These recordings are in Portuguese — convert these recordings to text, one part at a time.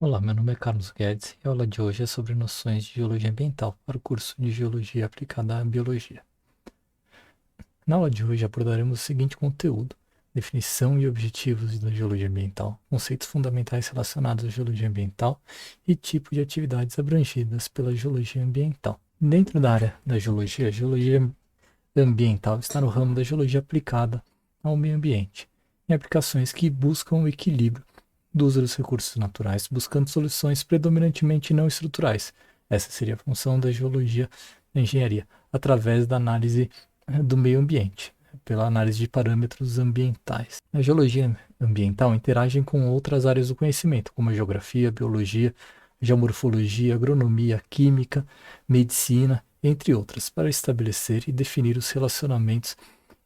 Olá, meu nome é Carlos Guedes e a aula de hoje é sobre noções de geologia ambiental para o curso de Geologia Aplicada à Biologia. Na aula de hoje abordaremos o seguinte conteúdo: definição e objetivos da geologia ambiental, conceitos fundamentais relacionados à geologia ambiental e tipo de atividades abrangidas pela geologia ambiental. Dentro da área da geologia, a geologia ambiental está no ramo da geologia aplicada ao meio ambiente, em aplicações que buscam o equilíbrio do uso dos recursos naturais, buscando soluções predominantemente não estruturais. Essa seria a função da geologia da engenharia, através da análise do meio ambiente, pela análise de parâmetros ambientais. A geologia ambiental interage com outras áreas do conhecimento, como a geografia, a biologia, a geomorfologia, agronomia, química, medicina, entre outras, para estabelecer e definir os relacionamentos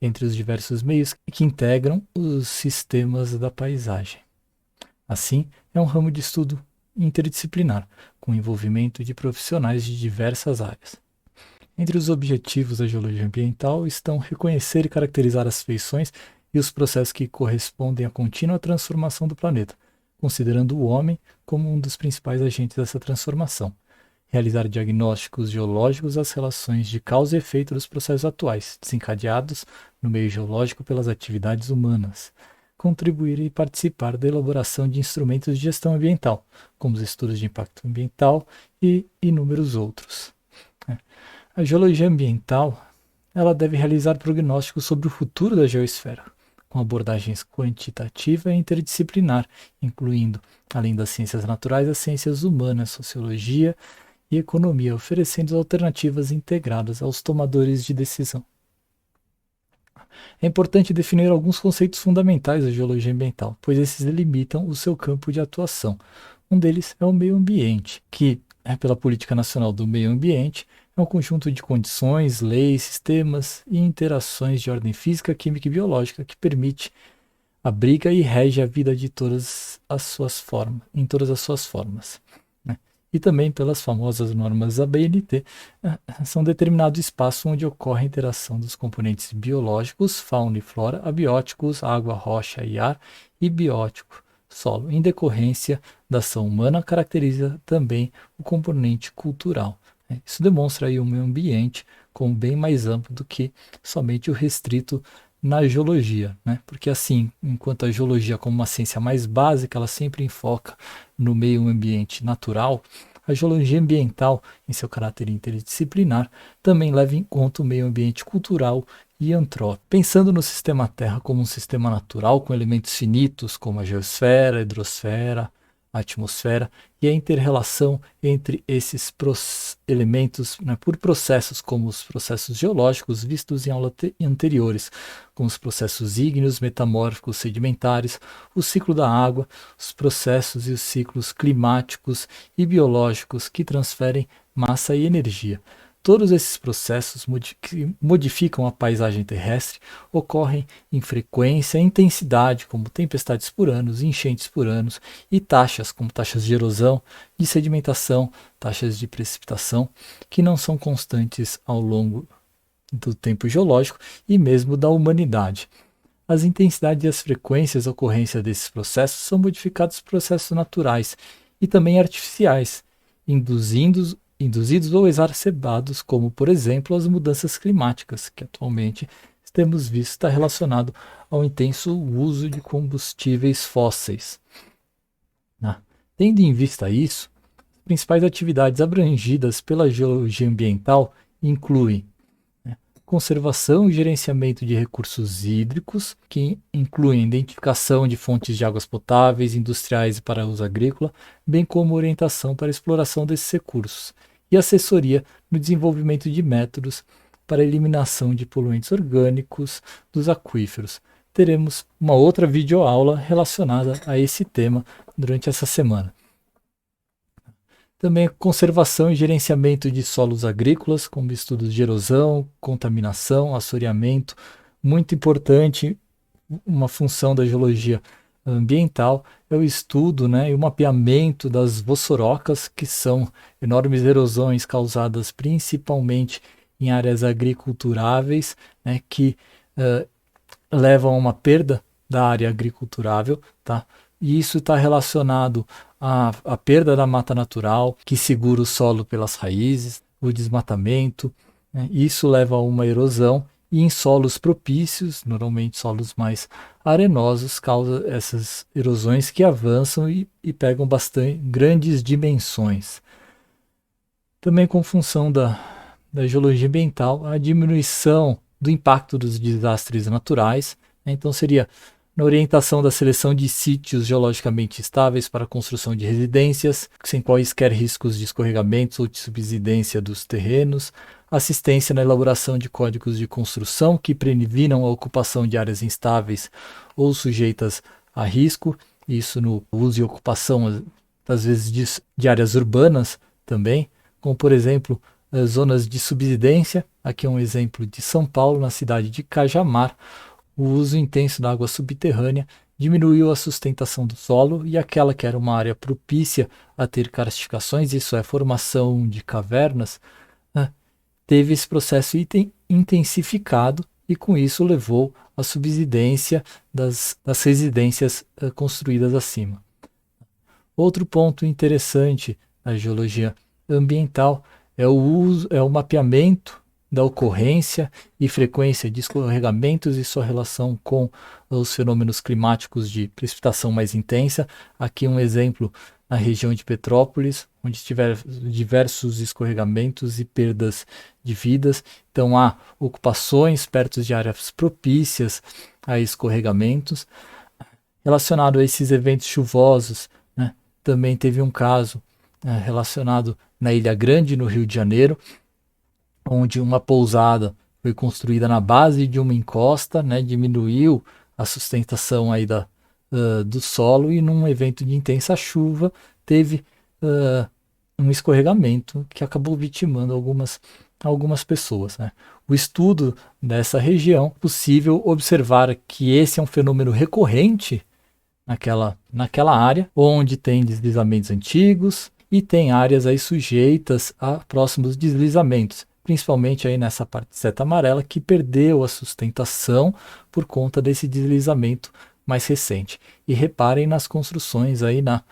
entre os diversos meios que integram os sistemas da paisagem. Assim, é um ramo de estudo interdisciplinar, com envolvimento de profissionais de diversas áreas. Entre os objetivos da geologia ambiental estão reconhecer e caracterizar as feições e os processos que correspondem à contínua transformação do planeta, considerando o homem como um dos principais agentes dessa transformação. Realizar diagnósticos geológicos das relações de causa e efeito dos processos atuais, desencadeados no meio geológico pelas atividades humanas. Contribuir e participar da elaboração de instrumentos de gestão ambiental, como os estudos de impacto ambiental e inúmeros outros. A geologia ambiental ela deve realizar prognósticos sobre o futuro da geosfera, com abordagens quantitativa e interdisciplinar, incluindo, além das ciências naturais, as ciências humanas, sociologia e economia, oferecendo alternativas integradas aos tomadores de decisão. É importante definir alguns conceitos fundamentais da geologia ambiental, pois esses delimitam o seu campo de atuação. Um deles é o meio ambiente, que, pela Política Nacional do Meio Ambiente, é um conjunto de condições, leis, sistemas e interações de ordem física, química e biológica que permite, abriga e rege a vida de todas as suas formas, em todas as suas formas. E também pelas famosas normas da BNT, são determinado espaço onde ocorre a interação dos componentes biológicos, fauna e flora, abióticos, água, rocha e ar, e biótico, solo. Em decorrência da ação humana, caracteriza também o componente cultural. Isso demonstra aí o meio ambiente como bem mais amplo do que somente o restrito na geologia, né? Porque assim, enquanto a geologia como uma ciência mais básica, ela sempre enfoca no meio ambiente natural, a geologia ambiental, em seu caráter interdisciplinar, também leva em conta o meio ambiente cultural e antrópico. Pensando no sistema Terra como um sistema natural com elementos finitos como a geosfera, a hidrosfera, a atmosfera e a inter-relação entre esses elementos, né, por processos como os processos geológicos vistos em aulas anteriores, como os processos ígneos, metamórficos, sedimentares, o ciclo da água, os processos e os ciclos climáticos e biológicos que transferem massa e energia. Todos esses processos que modificam a paisagem terrestre ocorrem em frequência e intensidade, como tempestades por anos, enchentes por anos, e taxas, como taxas de erosão, de sedimentação, taxas de precipitação, que não são constantes ao longo do tempo geológico e mesmo da humanidade. As intensidades e as frequências de ocorrência desses processos são modificados por processos naturais e também artificiais, induzidos ou exacerbados, como, por exemplo, as mudanças climáticas, que atualmente temos visto estar relacionado ao intenso uso de combustíveis fósseis. Tendo em vista isso, as principais atividades abrangidas pela geologia ambiental incluem conservação e gerenciamento de recursos hídricos, que incluem identificação de fontes de águas potáveis, industriais e para uso agrícola, bem como orientação para a exploração desses recursos, e assessoria no desenvolvimento de métodos para a eliminação de poluentes orgânicos dos aquíferos. Teremos uma outra videoaula relacionada a esse tema durante essa semana. Também conservação e gerenciamento de solos agrícolas, como estudos de erosão, contaminação, assoreamento. Muito importante, uma função da geologia ambiental é o estudo, né, e o mapeamento das vossorocas, que são enormes erosões causadas principalmente em áreas agriculturáveis, né, que levam a uma perda da área agriculturável, tá? E isso está relacionado a perda da mata natural, que segura o solo pelas raízes, o desmatamento, né? Isso leva a uma erosão e em solos propícios, normalmente solos mais arenosos, causa essas erosões que avançam e pegam bastante grandes dimensões. Também com função da geologia ambiental, a diminuição do impacto dos desastres naturais, né? Então seria na orientação da seleção de sítios geologicamente estáveis para a construção de residências, sem quaisquer riscos de escorregamentos ou de subsidência dos terrenos, assistência na elaboração de códigos de construção que previnam a ocupação de áreas instáveis ou sujeitas a risco, isso no uso e ocupação, às vezes, de áreas urbanas também, como, por exemplo, zonas de subsidência. Aqui é um exemplo de São Paulo, na cidade de Cajamar. O uso intenso da água subterrânea diminuiu a sustentação do solo e aquela que era uma área propícia a ter karstificações, isso é, formação de cavernas, teve esse processo intensificado e com isso levou à subsidência das residências construídas acima. Outro ponto interessante da geologia ambiental é o mapeamento da ocorrência e frequência de escorregamentos e sua relação com os fenômenos climáticos de precipitação mais intensa. Aqui um exemplo na região de Petrópolis, onde tiver diversos escorregamentos e perdas de vidas. Então há ocupações perto de áreas propícias a escorregamentos. Relacionado a esses eventos chuvosos, né, também teve um caso relacionado na Ilha Grande, no Rio de Janeiro, onde uma pousada foi construída na base de uma encosta, né, diminuiu a sustentação aí do solo e num evento de intensa chuva teve um escorregamento que acabou vitimando algumas pessoas, né? O estudo dessa região, possível observar que esse é um fenômeno recorrente naquela área, onde tem deslizamentos antigos e tem áreas aí sujeitas a próximos deslizamentos, principalmente aí nessa parte de seta amarela, que perdeu a sustentação por conta desse deslizamento mais recente. E reparem nas construções aí na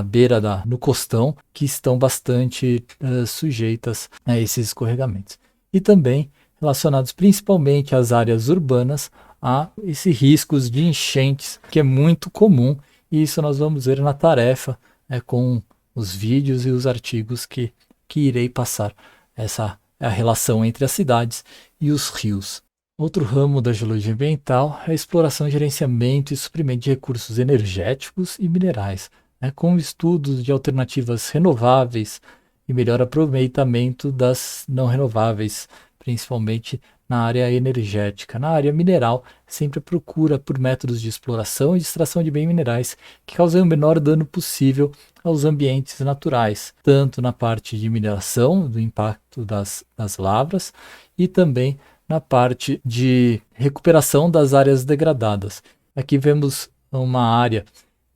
beira no costão, que estão bastante sujeitas a esses escorregamentos. E também relacionados principalmente às áreas urbanas, a esses riscos de enchentes, que é muito comum, e isso nós vamos ver na tarefa com os vídeos e os artigos que irei passar. Essa é a relação entre as cidades e os rios. Outro ramo da geologia ambiental é a exploração, gerenciamento e suprimento de recursos energéticos e minerais, com estudos de alternativas renováveis e melhor aproveitamento das não renováveis, principalmente na área energética. Na área mineral, sempre procura por métodos de exploração e de extração de bens minerais que causem o menor dano possível aos ambientes naturais, tanto na parte de mineração, do impacto das lavras, e também na parte de recuperação das áreas degradadas. Aqui vemos uma área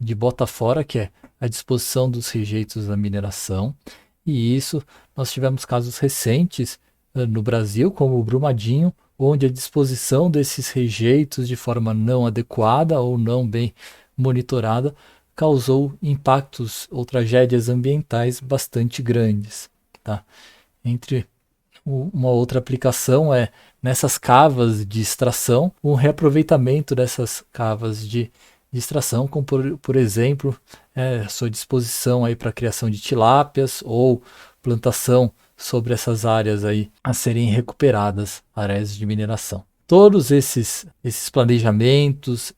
de bota fora, que é a disposição dos rejeitos da mineração, e isso nós tivemos casos recentes no Brasil, como o Brumadinho, onde a disposição desses rejeitos de forma não adequada ou não bem monitorada causou impactos ou tragédias ambientais bastante grandes. Tá? Uma outra aplicação é nessas cavas de extração, o reaproveitamento dessas cavas de extração, como por exemplo, sua disposição aí para a criação de tilápias ou plantação sobre essas áreas aí a serem recuperadas, áreas de mineração. Todos esses planejamentos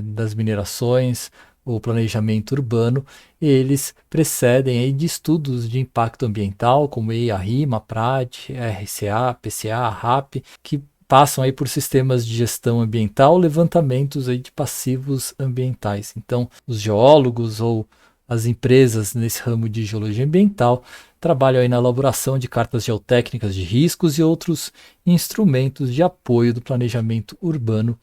das minerações, o planejamento urbano, eles precedem aí de estudos de impacto ambiental, como a RIMA, PRAD, RCA, PCA, RAP, que passam aí por sistemas de gestão ambiental, levantamentos aí de passivos ambientais. Então, os geólogos ou as empresas nesse ramo de geologia ambiental trabalham aí na elaboração de cartas geotécnicas de riscos e outros instrumentos de apoio do planejamento urbano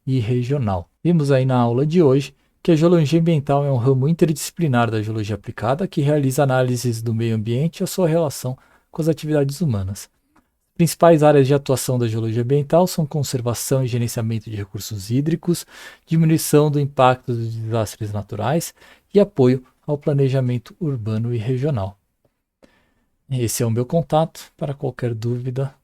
e regional. Vimos aí na aula de hoje que a geologia ambiental é um ramo interdisciplinar da geologia aplicada que realiza análises do meio ambiente e a sua relação com as atividades humanas. As principais áreas de atuação da geologia ambiental são conservação e gerenciamento de recursos hídricos, diminuição do impacto dos desastres naturais e apoio ao planejamento urbano e regional. Esse é o meu contato. Para qualquer dúvida,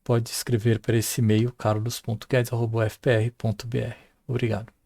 pode escrever para esse e-mail carlos.guedes@ufpr.br. Obrigado.